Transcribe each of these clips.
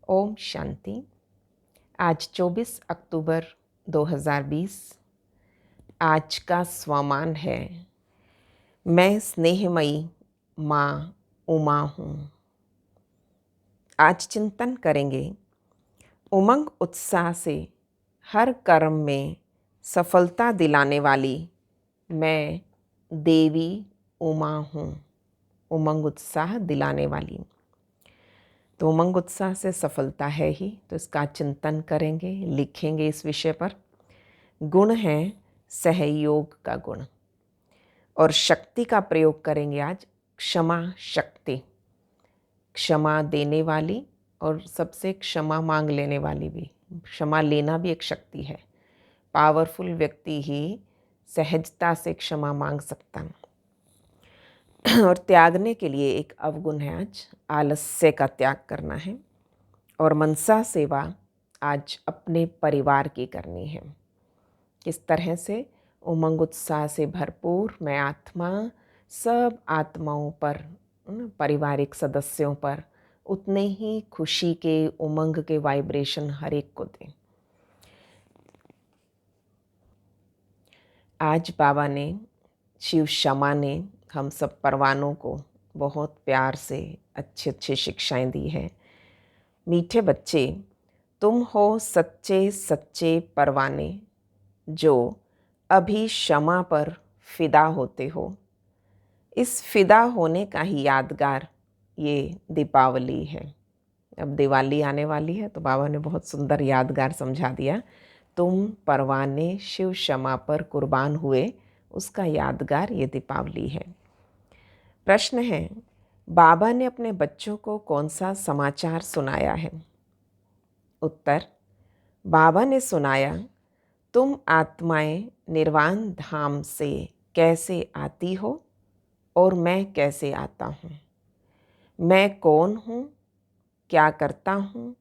ओम शांति। आज 24 अक्टूबर 2020। आज का स्वमान है, मैं स्नेहमयी माँ उमा हूँ। आज चिंतन करेंगे, उमंग उत्साह से हर कर्म में सफलता दिलाने वाली मैं देवी उमा हूँ। उमंग उत्साह दिलाने वाली, तो उमंग उत्साह से सफलता है ही, तो इसका चिंतन करेंगे, लिखेंगे इस विषय पर। गुण है सहयोग का गुण, और शक्ति का प्रयोग करेंगे आज क्षमा शक्ति। क्षमा देने वाली और सबसे क्षमा मांग लेने वाली भी। क्षमा लेना भी एक शक्ति है। पावरफुल व्यक्ति ही सहजता से क्षमा मांग सकता है। और त्यागने के लिए एक अवगुण है, आज आलस्य का त्याग करना है। और मनसा सेवा आज अपने परिवार की करनी है। किस तरह से? उमंग उत्साह से भरपूर मैं आत्मा सब आत्माओं पर, पारिवारिक सदस्यों पर उतने ही खुशी के उमंग के वाइब्रेशन हर एक को दें। आज बाबा ने, शिव शमा ने हम सब परवानों को बहुत प्यार से अच्छी अच्छी शिक्षाएं दी हैं। मीठे बच्चे, तुम हो सच्चे सच्चे परवाने जो अभी क्षमा पर फिदा होते हो। इस फिदा होने का ही यादगार ये दीपावली है। अब दिवाली आने वाली है, तो बाबा ने बहुत सुंदर यादगार समझा दिया। तुम परवाने शिव क्षमा पर कुर्बान हुए, उसका यादगार ये दीपावली है। प्रश्न है, बाबा ने अपने बच्चों को कौन सा समाचार सुनाया है? उत्तर, बाबा ने सुनाया, तुम आत्माएं निर्वाण धाम से कैसे आती हो और मैं कैसे आता हूँ। मैं कौन हूँ, क्या करता हूँ,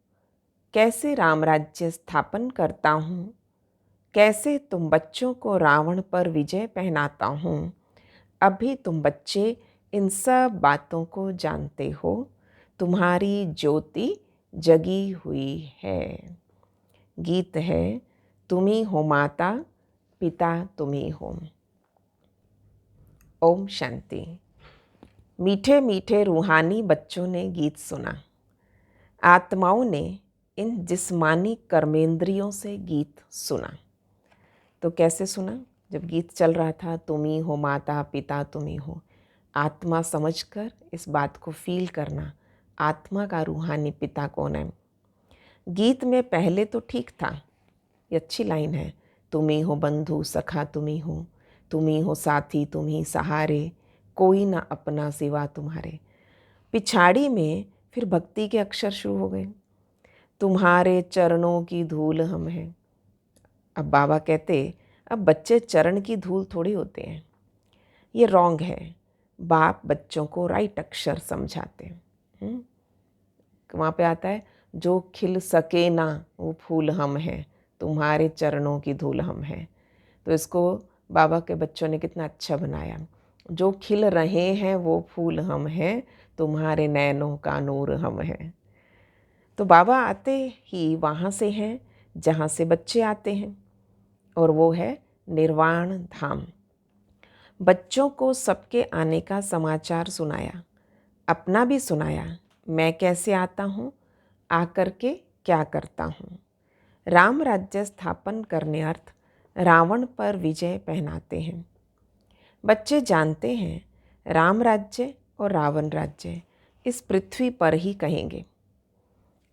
कैसे राम राज्य स्थापन करता हूँ, कैसे तुम बच्चों को रावण पर विजय पहनाता हूँ। अभी तुम बच्चे इन सब बातों को जानते हो। तुम्हारी ज्योति जगी हुई है। गीत है, तुम्ही हो माता, पिता तुम्ही हो। ओम शांति। मीठे मीठे रूहानी बच्चों ने गीत सुना। आत्माओं ने इन जिस्मानी कर्मेंद्रियों से गीत सुना। तो कैसे सुना? जब गीत चल रहा था, तुम्ही हो माता, पिता तुम्ही हो। आत्मा समझकर इस बात को फील करना, आत्मा का रूहानी पिता कौन है। गीत में पहले तो ठीक था, ये अच्छी लाइन है, तुम्ही हो बंधु सखा तुम्ही हो साथी तुम्ही सहारे, कोई ना अपना सिवा तुम्हारे। पिछाड़ी में फिर भक्ति के अक्षर शुरू हो गए, तुम्हारे चरणों की धूल हम हैं। अब बाबा कहते, अब बच्चे चरण की धूल थोड़ी होते हैं, ये रॉन्ग है। बाप बच्चों को राइट अक्षर समझाते हैं। वहाँ पे आता है, जो खिल सके ना वो फूल हम हैं, तुम्हारे चरणों की धूल हम हैं। तो इसको बाबा के बच्चों ने कितना अच्छा बनाया। जो खिल रहे हैं वो फूल हम हैं, तुम्हारे नैनों का नूर हम हैं। तो बाबा आते ही वहाँ से हैं जहाँ से बच्चे आते हैं, और वो है निर्वाण धाम। बच्चों को सबके आने का समाचार सुनाया, अपना भी सुनाया। मैं कैसे आता हूँ, आकर के क्या करता हूँ। राम राज्य स्थापन करने अर्थ रावण पर विजय पहनाते हैं। बच्चे जानते हैं, राम राज्य और रावण राज्य इस पृथ्वी पर ही कहेंगे।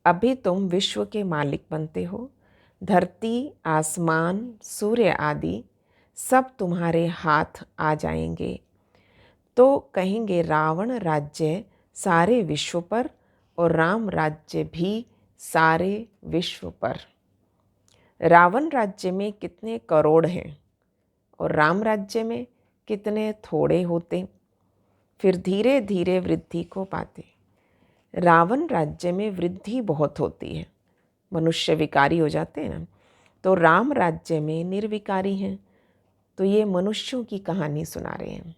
अभी तुम विश्व के मालिक बनते हो। धरती, आसमान, सूर्य आदि सब तुम्हारे हाथ आ जाएंगे, तो कहेंगे रावण राज्य सारे विश्व पर और राम राज्य भी सारे विश्व पर। रावण राज्य में कितने करोड़ हैं और राम राज्य में कितने थोड़े होते, फिर धीरे धीरे वृद्धि को पाते। रावण राज्य में वृद्धि बहुत होती है, मनुष्य विकारी हो जाते हैं ना। तो राम राज्य में निर्विकारी हैं। तो ये मनुष्यों की कहानी सुना रहे हैं।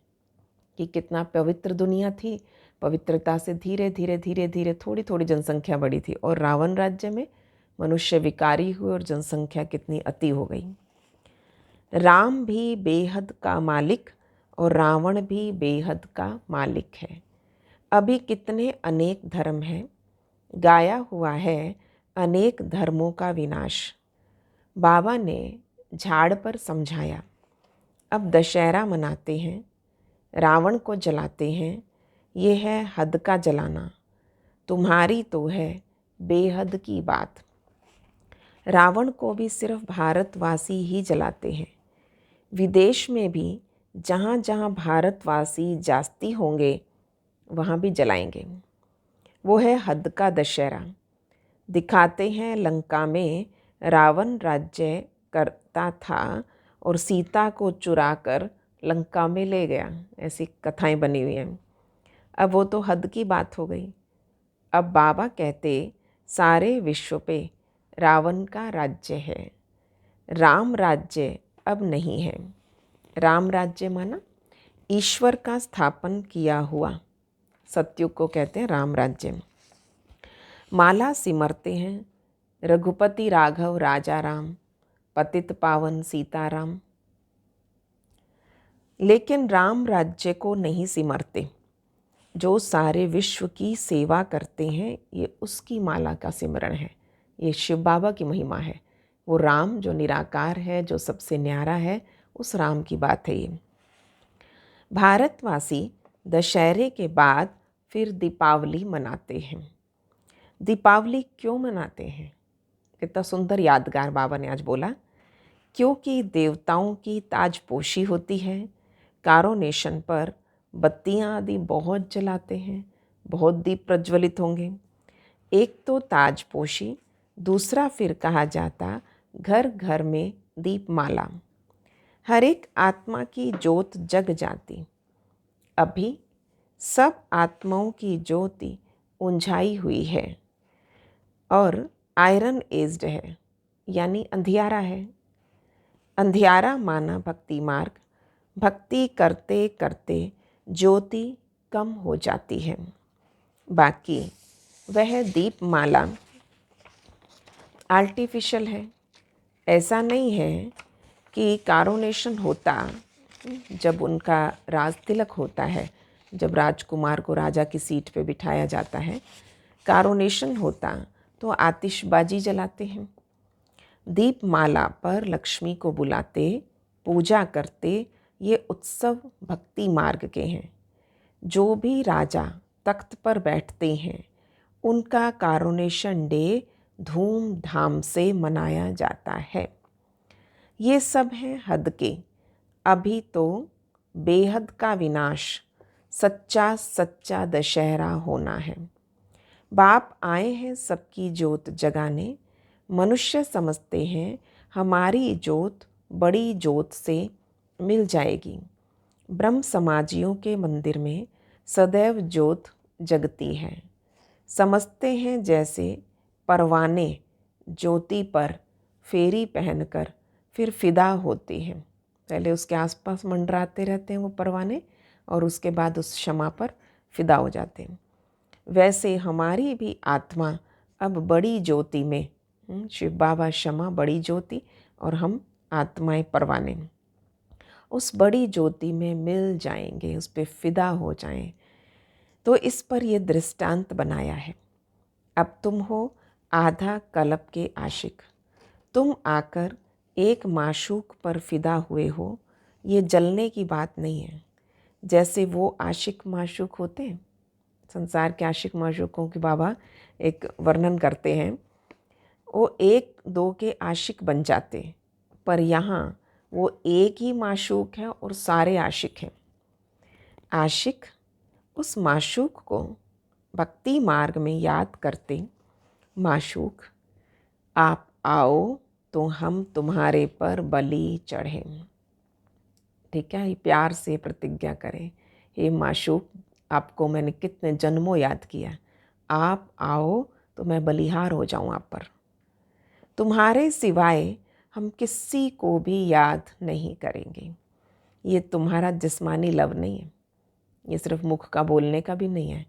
कि कितना पवित्र दुनिया थी। पवित्रता से धीरे धीरे धीरे धीरे थोड़ी थोड़ी जनसंख्या बढ़ी थी, और रावण राज्य में मनुष्य विकारी हुए और जनसंख्या कितनी अति हो गई। राम भी बेहद का मालिक और रावण भी बेहद का मालिक है। अभी कितने अनेक धर्म हैं, गाया हुआ है अनेक धर्मों का विनाश। बाबा ने झाड़ पर समझाया। अब दशहरा मनाते हैं, रावण को जलाते हैं, ये है हद का जलाना। तुम्हारी तो है बेहद की बात। रावण को भी सिर्फ भारतवासी ही जलाते हैं। विदेश में भी जहाँ जहाँ भारतवासी जास्ती होंगे वहाँ भी जलाएंगे। वो है हद का दशहरा। दिखाते हैं लंका में रावण राज्य करता था और सीता को चुराकर लंका में ले गया। ऐसी कथाएं बनी हुई हैं। अब वो तो हद की बात हो गई। अब बाबा कहते सारे विश्व पे रावण का राज्य है, राम राज्य अब नहीं है। राम राज्य माना ईश्वर का स्थापन किया हुआ सत्युग को कहते हैं राम राज्य। माला सिमरते हैं रघुपति राघव राजा राम, पतित पावन सीताराम। लेकिन राम राज्य को नहीं सिमरते। जो सारे विश्व की सेवा करते हैं ये उसकी माला का सिमरण है। ये शिव बाबा की महिमा है। वो राम जो निराकार है, जो सबसे न्यारा है, उस राम की बात है ये। भारतवासी दशहरे के बाद फिर दीपावली मनाते हैं। दीपावली क्यों मनाते हैं? कितना सुंदर यादगार बाबा ने आज बोला। क्योंकि देवताओं की ताजपोशी होती है। कारोनेशन पर बत्तियां आदि बहुत जलाते हैं, बहुत दीप प्रज्वलित होंगे। एक तो ताजपोशी, दूसरा फिर कहा जाता घर घर में दीपमाला। हर एक आत्मा की ज्योत जग जाती। अभी सब आत्माओं की ज्योति उंझाई हुई है और आयरन एज्ड है, यानी अंधियारा है। अंधियारा माना भक्ति मार्ग। भक्ति करते करते ज्योति कम हो जाती है। बाकी वह दीपमाला आर्टिफिशियल है। ऐसा नहीं है कि कारोनेशन होता, जब उनका राज तिलक होता है, जब राजकुमार को राजा की सीट पे बिठाया जाता है, कारोनेशन होता तो आतिशबाजी जलाते हैं। दीपमाला पर लक्ष्मी को बुलाते, पूजा करते। ये उत्सव भक्ति मार्ग के हैं। जो भी राजा तख्त पर बैठते हैं उनका कारोनेशन डे धूमधाम से मनाया जाता है। ये सब है हद के। अभी तो बेहद का विनाश, सच्चा सच्चा दशहरा होना है। बाप आए हैं सबकी ज्योत जगाने। मनुष्य समझते हैं हमारी ज्योत बड़ी ज्योत से मिल जाएगी। ब्रह्म समाजियों के मंदिर में सदैव ज्योत जगती है। समझते हैं जैसे परवाने ज्योति पर फेरी पहनकर फिर फिदा होते हैं। पहले उसके आसपास मंडराते रहते हैं वो परवाने, और उसके बाद उस क्षमा पर फिदा हो जाते हैं। वैसे हमारी भी आत्मा अब बड़ी ज्योति में, शिव बाबा क्षमा बड़ी ज्योति और हम आत्माएं परवाने, उस बड़ी ज्योति में मिल जाएंगे, उस पर फिदा हो जाएं। तो इस पर यह दृष्टांत बनाया है। अब तुम हो आधा कल्प के आशिक। तुम आकर एक माशूक पर फिदा हुए हो। ये जलने की बात नहीं है। जैसे वो आशिक माशूक होते हैं, संसार के आशिक माशूकों के बाबा एक वर्णन करते हैं। वो एक दो के आशिक बन जाते, पर यहाँ वो एक ही माशूक है और सारे आशिक हैं। आशिक उस माशूक को भक्ति मार्ग में याद करते, माशूक आप आओ तो हम तुम्हारे पर बलि चढ़ें। ठीक है, प्यार से प्रतिज्ञा करें, हे माशूक आपको मैंने कितने जन्मों याद किया, आप आओ तो मैं बलिहार हो जाऊं आप पर। तुम्हारे सिवाय हम किसी को भी याद नहीं करेंगे। ये तुम्हारा जिस्मानी लव नहीं है, ये सिर्फ मुख का बोलने का भी नहीं है।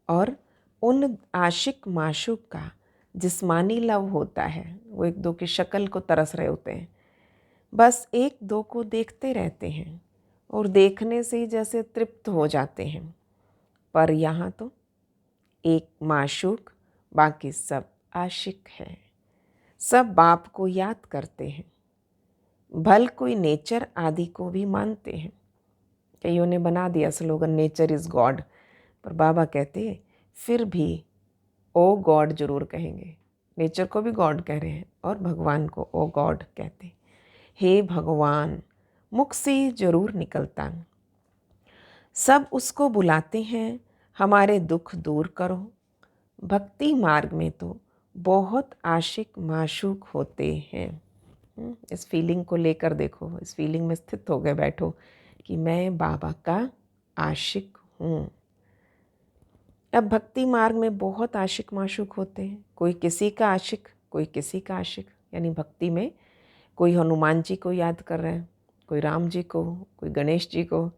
और उन आशिक माशूक का जिस्मानी लव होता है, वो एक दो की शक्ल को तरस रहे होते हैं, बस एक दो को देखते रहते हैं और देखने से ही जैसे तृप्त हो जाते हैं। पर यहाँ तो एक माशूक, बाकी सब आशिक हैं, सब बाप को याद करते हैं, भल कोई नेचर आदि को भी मानते हैं। कईयों ने बना दिया स्लोगन नेचर इज़ गॉड, पर बाबा कहते हैं फिर भी ओ गॉड जरूर कहेंगे। नेचर को भी गॉड कह रहे हैं और भगवान को ओ गॉड कहते हैं। हे भगवान मुख से जरूर निकलता, सब उसको बुलाते हैं हमारे दुख दूर करो। भक्ति मार्ग में तो बहुत आशिक माशूक होते हैं। इस फीलिंग को लेकर देखो, इस फीलिंग में स्थित हो गए बैठो कि मैं बाबा का आशिक हूँ। अब भक्ति मार्ग में बहुत आशिक माशूक होते हैं, कोई किसी का आशिक, कोई किसी का आशिक। यानी भक्ति में कोई हनुमान जी को याद कर रहा है, कोई राम जी को, कोई गणेश जी को,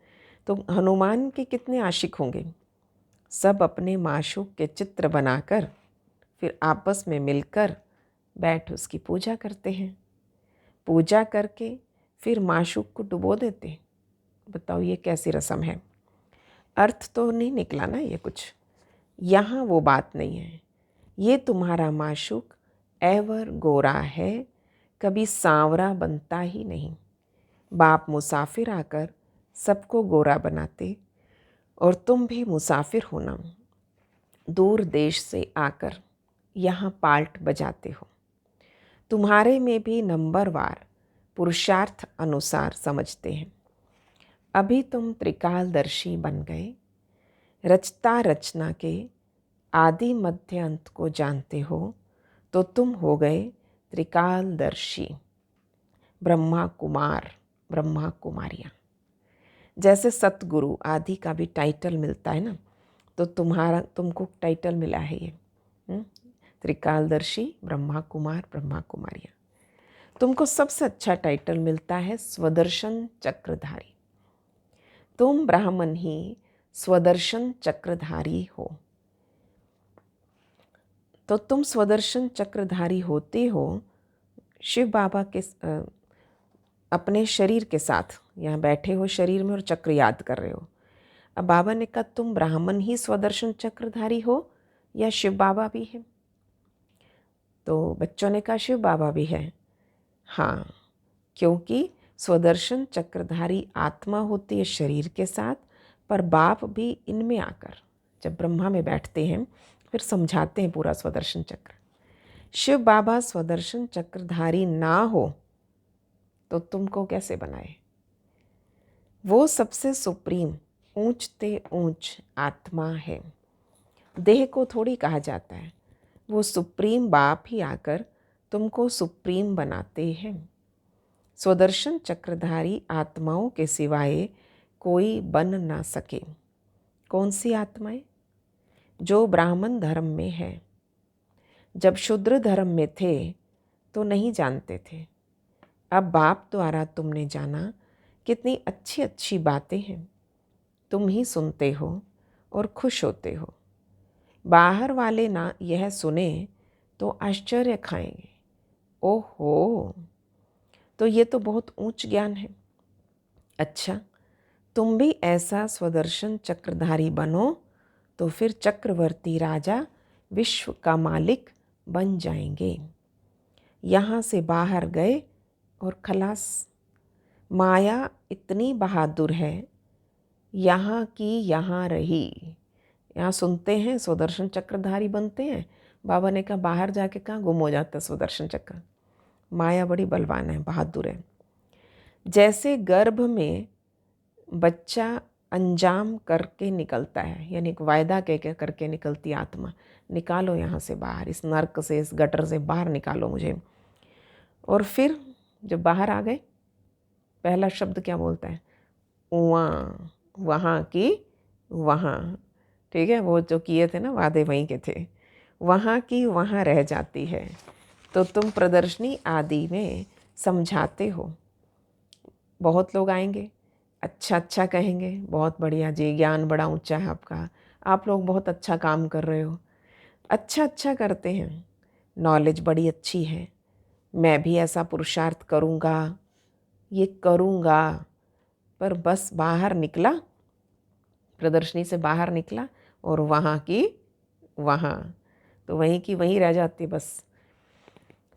तो हनुमान के कितने आशिक होंगे। सब अपने माशूक के चित्र बनाकर फिर आपस में मिलकर बैठ उसकी पूजा करते हैं। पूजा करके फिर माशूक को डुबो देते हैं। बताओ ये कैसी रस्म है। अर्थ तो नहीं निकला ना ये कुछ। यहाँ वो बात नहीं है। ये तुम्हारा माशूक एवर गोरा है, कभी सांवरा बनता ही नहीं। बाप मुसाफिर आकर सबको गोरा बनाते और तुम भी मुसाफिर होना, दूर देश से आकर यहाँ पाल्ट बजाते हो। तुम्हारे में भी नंबरवार पुरुषार्थ अनुसार समझते हैं। अभी तुम त्रिकालदर्शी बन गए, रचता रचना के आदि मध्य अंत को जानते हो, तो तुम हो गए त्रिकालदर्शी ब्रह्मा कुमार, ब्रह्मा कुमारियाँ। जैसे सतगुरु आदि का भी टाइटल मिलता है ना, तो तुमको टाइटल मिला है ये त्रिकालदर्शी ब्रह्मा कुमार ब्रह्मा कुमारियाँ। तुमको सबसे अच्छा टाइटल मिलता है स्वदर्शन चक्रधारी। तुम ब्राह्मण ही स्वदर्शन चक्रधारी हो। तो तुम स्वदर्शन चक्रधारी होते हो शिव बाबा के अपने शरीर के साथ यहाँ बैठे हो शरीर में और चक्र याद कर रहे हो। अब बाबा ने कहा तुम ब्राह्मण ही स्वदर्शन चक्रधारी हो या शिव बाबा भी है। तो बच्चों ने कहा शिव बाबा भी है। हाँ, क्योंकि स्वदर्शन चक्रधारी आत्मा होती है शरीर के साथ, पर बाप भी इनमें आकर जब ब्रह्मा में बैठते हैं फिर समझाते हैं पूरा स्वदर्शन चक्र। शिव बाबा स्वदर्शन चक्रधारी ना हो तो तुमको कैसे बनाए। वो सबसे सुप्रीम ऊंचते ऊंच आत्मा है, देह को थोड़ी कहा जाता है। वो सुप्रीम बाप ही आकर तुमको सुप्रीम बनाते हैं। स्वदर्शन चक्रधारी आत्माओं के सिवाय कोई बन ना सके। कौन सी आत्माएं? जो ब्राह्मण धर्म में है। जब शूद्र धर्म में थे तो नहीं जानते थे, अब बाप द्वारा तुमने जाना। कितनी अच्छी अच्छी बातें हैं, तुम ही सुनते हो और खुश होते हो। बाहर वाले ना यह सुने तो आश्चर्य खाएंगे, ओहो तो ये तो बहुत ऊंच ज्ञान है। अच्छा, तुम भी ऐसा स्वदर्शन चक्रधारी बनो तो फिर चक्रवर्ती राजा विश्व का मालिक बन जाएंगे। यहाँ से बाहर गए और खलास। माया इतनी बहादुर है, यहाँ की यहाँ रही। यहाँ सुनते हैं स्वदर्शन चक्रधारी बनते हैं, बाबा ने कहा बाहर जाके कहाँ गुम हो जाता स्वदर्शन चक्र। माया बड़ी बलवान है, बहादुर है। जैसे गर्भ में बच्चा अंजाम करके निकलता है, यानी एक वायदा कह करके निकलती आत्मा, निकालो यहाँ से बाहर, इस नर्क से, इस गटर से बाहर निकालो मुझे। और फिर जब बाहर आ गए, पहला शब्द क्या बोलता है? वहाँ, वहाँ की वहाँ। ठीक है, वो जो किए थे ना वादे वहीं के थे। वहाँ की वहाँ रह जाती है। तो तुम प्रदर्शनी आदि में समझाते हो, बहुत लोग आएंगे, अच्छा अच्छा कहेंगे, बहुत बढ़िया जी, ज्ञान बड़ा ऊंचा है आपका, आप लोग बहुत अच्छा काम कर रहे हो। अच्छा अच्छा करते हैं, नॉलेज बड़ी अच्छी है, मैं भी ऐसा पुरुषार्थ करूँगा, ये करूँगा। पर बस बाहर निकला, प्रदर्शनी से बाहर निकला और वहाँ की वहाँ, तो वहीं की वहीं रह जाती बस।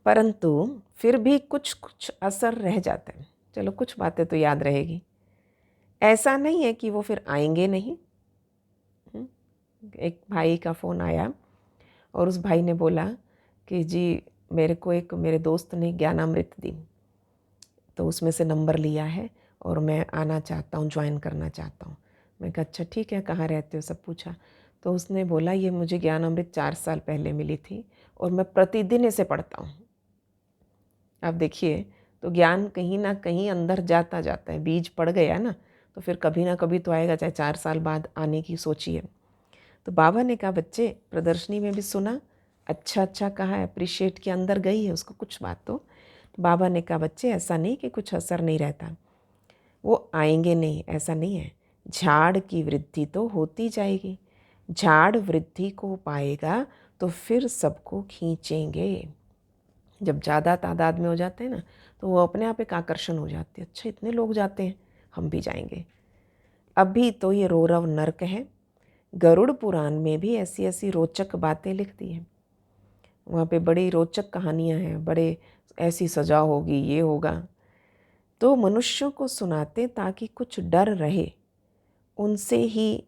परंतु फिर भी कुछ कुछ असर रह जाता है, चलो कुछ बातें तो याद रहेगी। ऐसा नहीं है कि वो फिर आएंगे नहीं। एक भाई का फ़ोन आया और उस भाई ने बोला कि जी मेरे को एक मेरे दोस्त ने ज्ञानामृत दी, तो उसमें से नंबर लिया है और मैं आना चाहता हूँ, ज्वाइन करना चाहता हूँ। मैं कहा अच्छा ठीक है, कहाँ रहते हो, सब पूछा। तो उसने बोला ये मुझे ज्ञानामृत 4 साल पहले मिली थी और मैं प्रतिदिन इसे पढ़ता हूँ। अब देखिए, तो ज्ञान कहीं ना कहीं अंदर जाता जाता है, बीज पड़ गया ना, तो फिर कभी ना कभी तो आएगा, चाहे 4 साल बाद आने की सोचिए। तो बाबा ने कहा बच्चे प्रदर्शनी में भी सुना, अच्छा अच्छा कहा, अप्रिशिएट के अंदर गई है उसको कुछ बात। तो बाबा ने कहा बच्चे ऐसा नहीं कि कुछ असर नहीं रहता, वो आएंगे नहीं, ऐसा नहीं है। झाड़ की वृद्धि तो होती जाएगी, झाड़ वृद्धि को पाएगा तो फिर सबको खींचेंगे। जब ज़्यादा तादाद में हो जाते हैं ना, तो वो अपने आप एक आकर्षण हो जाती है, अच्छा इतने लोग जाते हैं, हम भी जाएंगे। अभी तो ये रौरव नर्क है। गरुड़ पुराण में भी ऐसी ऐसी रोचक बातें लिख दी हैं, वहाँ पे बड़ी रोचक कहानियाँ हैं, बड़े ऐसी सजा होगी, ये होगा। तो मनुष्यों को सुनाते ताकि कुछ डर रहे, उनसे ही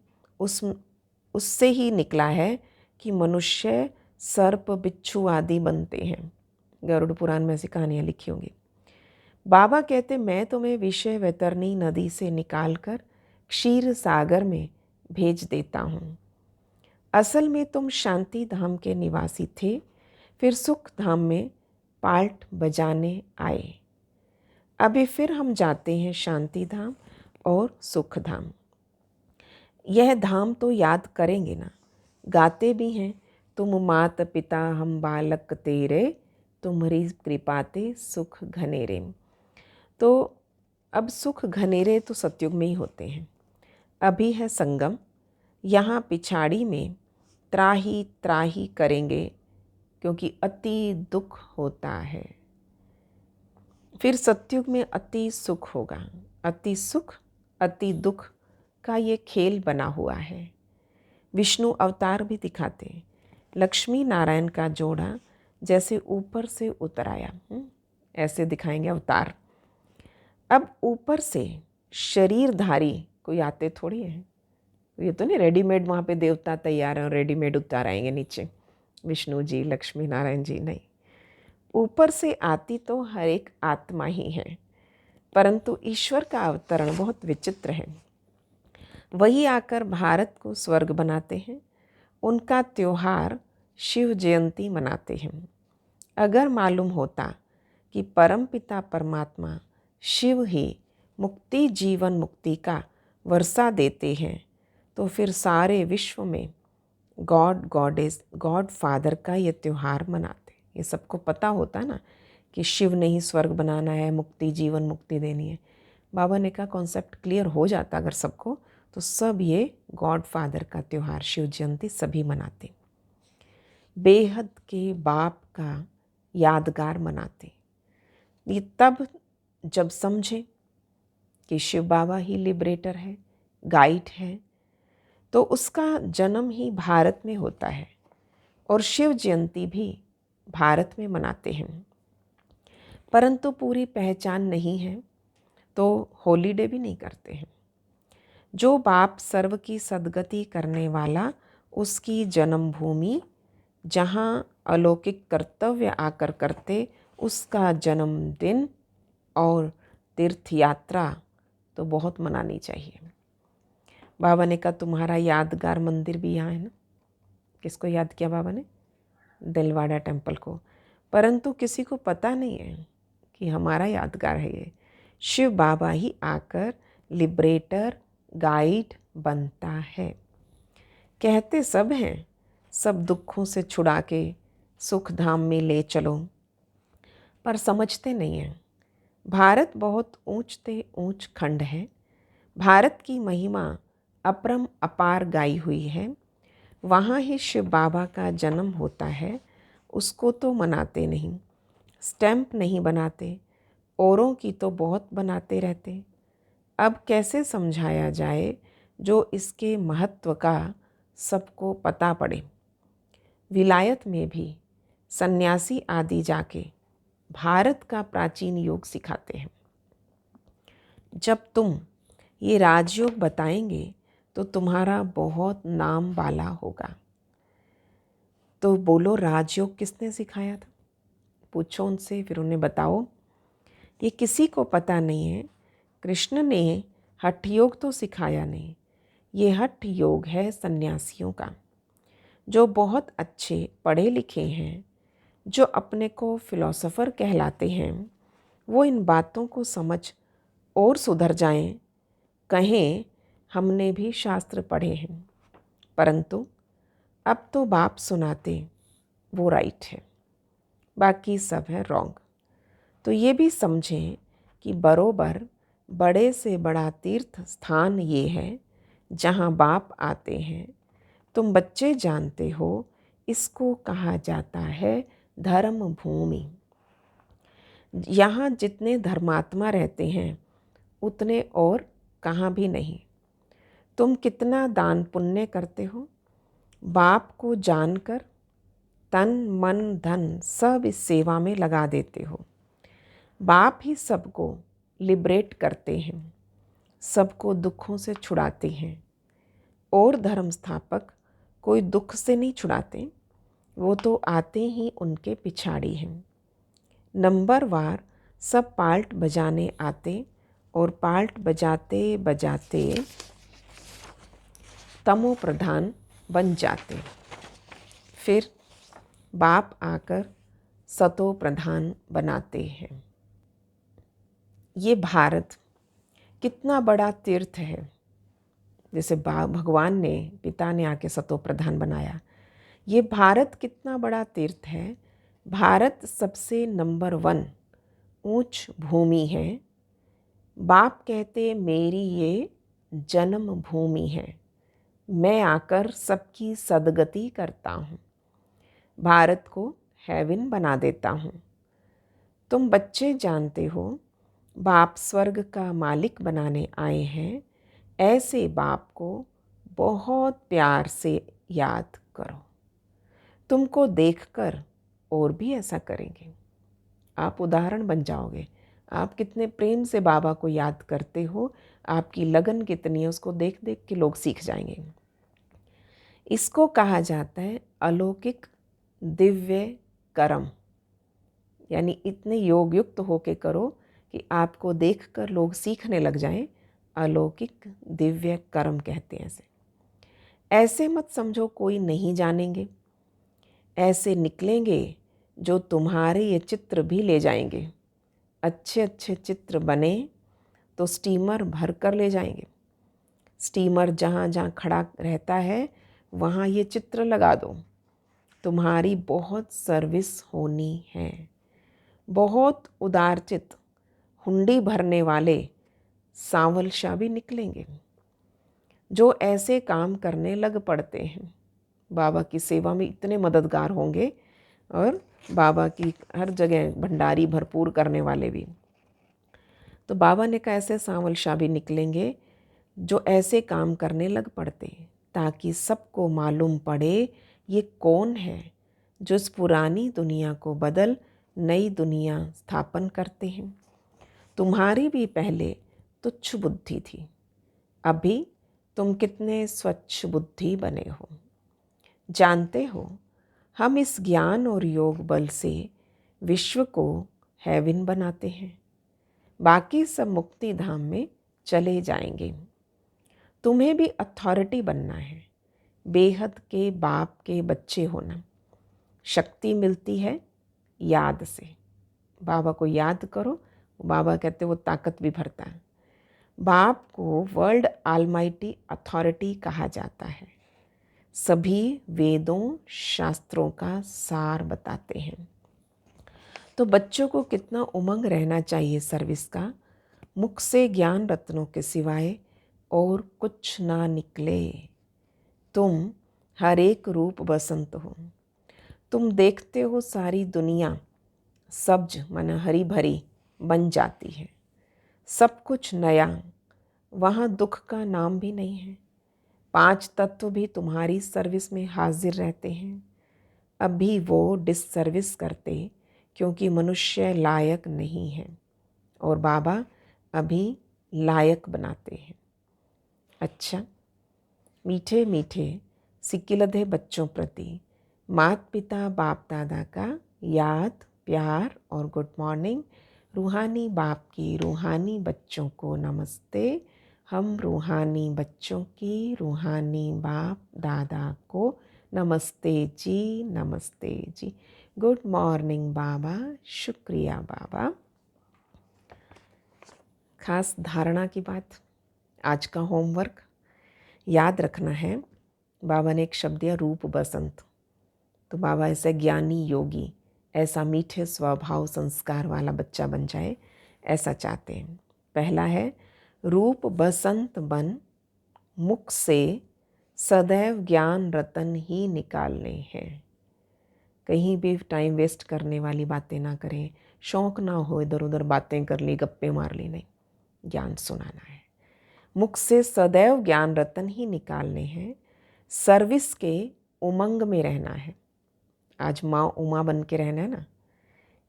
उससे ही निकला है कि मनुष्य सर्प बिच्छू आदि बनते हैं। गरुड़ पुराण में ऐसी कहानियाँ लिखी होंगी। बाबा कहते मैं तुम्हें विषय वैतरणी नदी से निकालकर क्षीर सागर में भेज देता हूँ। असल में तुम शांति धाम के निवासी थे, फिर सुख धाम में पाल्ट बजाने आए। अभी फिर हम जाते हैं शांति धाम और सुख धाम। यह धाम तो याद करेंगे ना, गाते भी हैं, तुम मात पिता हम बालक तेरे, तुम्हारी कृपाते सुख घनेरे। तो अब सुख घनेरे तो सतयुग में ही होते हैं, अभी है संगम, यहाँ पिछाड़ी में त्राही त्राही करेंगे क्योंकि अति दुख होता है। फिर सतयुग में अति सुख होगा, अति सुख अति दुख का ये खेल बना हुआ है। विष्णु अवतार भी दिखाते हैं, लक्ष्मी नारायण का जोड़ा जैसे ऊपर से उतर आया, ऐसे दिखाएंगे अवतार। अब ऊपर से शरीरधारी कोई आते थोड़ी है, ये तो नहीं रेडीमेड वहाँ पे देवता तैयार हैं और रेडीमेड उतार आएंगे नीचे विष्णु जी लक्ष्मी नारायण जी, नहीं। ऊपर से आती तो हर एक आत्मा ही है, परंतु ईश्वर का अवतरण बहुत विचित्र है। वही आकर भारत को स्वर्ग बनाते हैं, उनका त्योहार शिव जयंती मनाते हैं। अगर मालूम होता कि परमपिता परमात्मा शिव ही मुक्ति जीवन मुक्ति का वर्षा देते हैं, तो फिर सारे विश्व में गॉड गॉडेस गॉड फादर का ये त्यौहार मनाते। ये सबको पता होता ना कि शिव ने ही स्वर्ग बनाना है, मुक्ति जीवन मुक्ति देनी है। बाबा ने कहा कॉन्सेप्ट क्लियर हो जाता अगर सबको, तो सब ये गॉड फादर का त्यौहार शिव जयंती सभी मनाते, बेहद के बाप का यादगार मनाते। ये तब जब समझे कि शिव बाबा ही लिबरेटर है, गाइड है, तो उसका जन्म ही भारत में होता है और शिव जयंती भी भारत में मनाते हैं। परंतु पूरी पहचान नहीं है तो हॉलीडे भी नहीं करते हैं। जो बाप सर्व की सद्गति करने वाला, उसकी जन्मभूमि जहाँ अलौकिक कर्तव्य आकर करते, उसका जन्मदिन और तीर्थ यात्रा तो बहुत मनानी चाहिए। बाबा ने कहा तुम्हारा यादगार मंदिर भी यहाँ है ना, किसको याद किया बाबा ने? दिलवाड़ा टेम्पल को। परंतु किसी को पता नहीं है कि हमारा यादगार है ये। शिव बाबा ही आकर लिबरेटर गाइड बनता है। कहते सब हैं, सब दुखों से छुड़ा के सुख धाम में ले चलो, पर समझते नहीं हैं। भारत बहुत ऊंचते ऊंच खंड है, भारत की महिमा अपरम अपार गाई हुई है। वहाँ ही शिव बाबा का जन्म होता है, उसको तो मनाते नहीं, स्टैम्प नहीं बनाते, औरों की तो बहुत बनाते रहते। अब कैसे समझाया जाए जो इसके महत्व का सबको पता पड़े। विलायत में भी सन्यासी आदि जाके भारत का प्राचीन योग सिखाते हैं। जब तुम ये राजयोग बताएंगे तो तुम्हारा बहुत नाम वाला होगा। तो बोलो, राजयोग किसने सिखाया था? पूछो उनसे, फिर उन्हें बताओ। ये किसी को पता नहीं है। कृष्ण ने हठ योग तो सिखाया नहीं। ये हठ योग है सन्यासियों का, जो बहुत अच्छे पढ़े लिखे हैं, जो अपने को फिलोसोफर कहलाते हैं। वो इन बातों को समझ और सुधर जाएं। कहें हमने भी शास्त्र पढ़े हैं, परंतु अब तो बाप सुनाते वो राइट है, बाकी सब है रॉन्ग। तो ये भी समझें कि बरोबर बड़े से बड़ा तीर्थ स्थान ये है जहाँ बाप आते हैं। तुम बच्चे जानते हो, इसको कहा जाता है धर्म भूमि। यहाँ जितने धर्मात्मा रहते हैं उतने और कहाँ भी नहीं। तुम कितना दान पुण्य करते हो, बाप को जानकर तन मन धन सब इस सेवा में लगा देते हो। बाप ही सबको लिबरेट करते हैं, सबको दुखों से छुड़ाते हैं। और धर्म स्थापक कोई दुख से नहीं छुड़ाते, वो तो आते ही उनके पिछाड़ी हैं। नंबर वार सब पाल्ट बजाने आते और पाल्ट बजाते बजाते तमो प्रधान बन जाते। फिर बाप आकर सतो प्रधान बनाते हैं। ये भारत कितना बड़ा तीर्थ है। जैसे भगवान ने, पिता ने आके सतो प्रधान बनाया। ये भारत कितना बड़ा तीर्थ है। भारत सबसे नंबर 1 ऊंच भूमि है। बाप कहते मेरी ये जन्म भूमि है, मैं आकर सबकी सदगति करता हूँ, भारत को हेवन बना देता हूँ। तुम बच्चे जानते हो, बाप स्वर्ग का मालिक बनाने आए हैं। ऐसे बाप को बहुत प्यार से याद करो। तुमको देखकर और भी ऐसा करेंगे। आप उदाहरण बन जाओगे। आप कितने प्रेम से बाबा को याद करते हो, आपकी लगन कितनी है, उसको देख देख के लोग सीख जाएंगे। इसको कहा जाता है अलौकिक दिव्य कर्म। यानी इतने योग युक्त होके करो कि आपको देखकर लोग सीखने लग जाएं। अलौकिक दिव्य कर्म कहते हैं ऐसे। ऐसे मत समझो कोई नहीं जानेंगे। ऐसे निकलेंगे जो तुम्हारे ये चित्र भी ले जाएंगे। अच्छे अच्छे चित्र बने तो स्टीमर भर कर ले जाएंगे। स्टीमर जहाँ जहाँ खड़ा रहता है वहाँ ये चित्र लगा दो। तुम्हारी बहुत सर्विस होनी है। बहुत उदारचित हुंडी भरने वाले सांवल शाह भी निकलेंगे, जो ऐसे काम करने लग पड़ते हैं। बाबा की सेवा में इतने मददगार होंगे और बाबा की हर जगह भंडारी भरपूर करने वाले भी। तो बाबा ने कहा ऐसे सांवल शाह भी निकलेंगे जो ऐसे काम करने लग पड़ते, ताकि सबको मालूम पड़े ये कौन है जो इस पुरानी दुनिया को बदल नई दुनिया स्थापन करते हैं। तुम्हारी भी पहले तुच्छ बुद्धि थी, अभी तुम कितने स्वच्छ बुद्धि बने हो। जानते हो, हम इस ज्ञान और योग बल से विश्व को हेवन बनाते हैं। बाकी सब मुक्ति धाम में चले जाएंगे। तुम्हें भी अथॉरिटी बनना है, बेहद के बाप के बच्चे होना। शक्ति मिलती है याद से। बाबा को याद करो, बाबा कहते वो ताकत भी भरता है। बाप को वर्ल्ड ऑलमाइटी अथॉरिटी कहा जाता है। सभी वेदों शास्त्रों का सार बताते हैं। तो बच्चों को कितना उमंग रहना चाहिए सर्विस का। मुख से ज्ञान रत्नों के सिवाय और कुछ ना निकले। तुम हर एक रूप बसंत हो। तुम देखते हो सारी दुनिया सब्ज मन हरी भरी बन जाती है। सब कुछ नया, वहाँ दुख का नाम भी नहीं है। 5 तत्व भी तुम्हारी सर्विस में हाजिर रहते हैं। अब भी वो डिससर्विस करते क्योंकि मनुष्य लायक नहीं है, और बाबा अभी लायक बनाते हैं। अच्छा, मीठे मीठे सिकिलधे बच्चों प्रति माता पिता बाप दादा का याद, प्यार और गुड मॉर्निंग। रूहानी बाप की रूहानी बच्चों को नमस्ते। हम रूहानी बच्चों की रूहानी बाप दादा को नमस्ते जी, नमस्ते जी। गुड मॉर्निंग बाबा, शुक्रिया बाबा। खास धारणा की बात, आज का होमवर्क याद रखना है। बाबा ने एक शब्द दिया, रूप बसंत। तो बाबा ऐसे ज्ञानी योगी, ऐसा मीठे स्वभाव संस्कार वाला बच्चा बन जाए, ऐसा चाहते हैं। पहला है, रूप बसंत बन मुख से सदैव ज्ञान रतन ही निकालने हैं। कहीं भी टाइम वेस्ट करने वाली बातें ना करें, शौक ना हो इधर उधर बातें कर ली, गप्पे मार ली, नहीं, ज्ञान सुनाना है। मुख से सदैव ज्ञान रतन ही निकालने हैं। सर्विस के उमंग में रहना है। आज माँ उमा बन के रहना है ना।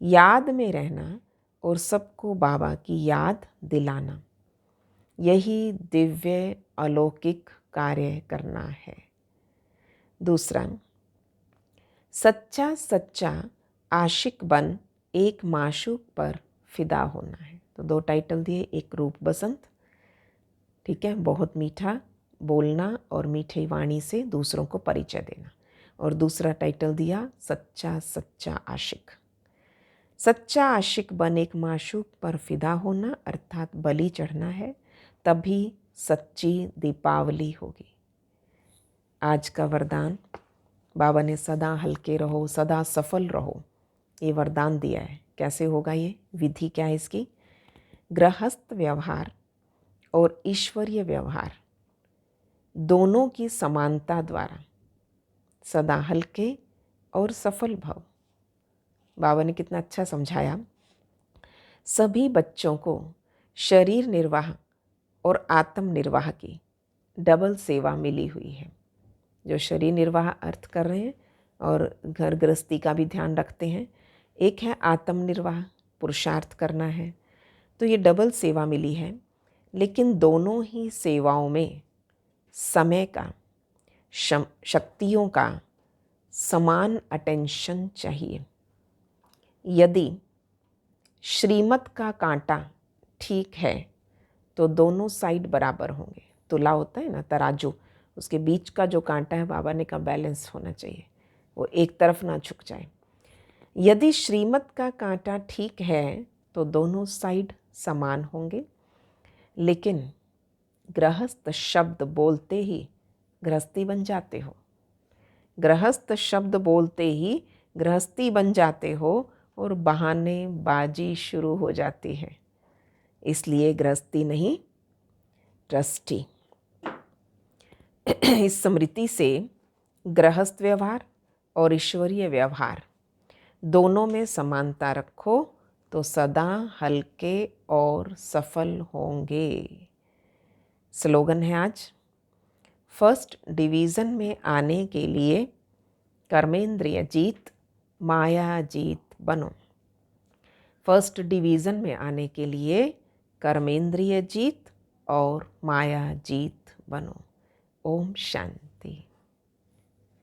याद में रहना और सबको बाबा की याद दिलाना, यही दिव्य अलौकिक कार्य करना है। दूसरा, सच्चा सच्चा आशिक बन एक माशूक पर फिदा होना है। तो 2 टाइटल दिए, एक रूप बसंत, ठीक है, बहुत मीठा बोलना और मीठी वाणी से दूसरों को परिचय देना, और दूसरा टाइटल दिया सच्चा सच्चा आशिक। सच्चा आशिक बन एक माशूक पर फिदा होना अर्थात बलि चढ़ना है, तभी सच्ची दीपावली होगी। आज का वरदान, बाबा ने सदा हल्के रहो, सदा सफल रहो, ये वरदान दिया है। कैसे होगा ये? विधि क्या है इसकी? गृहस्थ व्यवहार और ईश्वरीय व्यवहार दोनों की समानता द्वारा सदा हल्के और सफल भव। बाबा ने कितना अच्छा समझाया। सभी बच्चों को शरीर निर्वाह और आत्म निर्वाह की डबल सेवा मिली हुई है। जो शरीर निर्वाह अर्थ कर रहे हैं और घर गृहस्थी का भी ध्यान रखते हैं, एक है आत्म निर्वाह, पुरुषार्थ करना है, तो ये डबल सेवा मिली है। लेकिन दोनों ही सेवाओं में समय का, शक्तियों का समान अटेंशन चाहिए। यदि श्रीमत का कांटा ठीक है तो दोनों साइड बराबर होंगे। तुला होता है ना, तराजू, उसके बीच का जो कांटा है, बाबा ने कहा बैलेंस होना चाहिए, वो एक तरफ ना झुक जाए। यदि श्रीमत का कांटा ठीक है तो दोनों साइड समान होंगे। लेकिन गृहस्थ शब्द बोलते ही गृहस्थी बन जाते हो, गृहस्थ शब्द बोलते ही गृहस्थी बन जाते हो और बहानेबाजी शुरू हो जाती है। इसलिए गृहस्थी नहीं, ट्रस्टी। इस स्मृति से गृहस्थ व्यवहार और ईश्वरीय व्यवहार दोनों में समानता रखो तो सदा हल्के और सफल होंगे। स्लोगन है आज, फर्स्ट डिवीज़न में आने के लिए कर्मेंद्रिय जीत माया जीत बनो। फर्स्ट डिवीज़न में आने के लिए कर्मेंद्रिय जीत और माया जीत बनो। ओम शांति।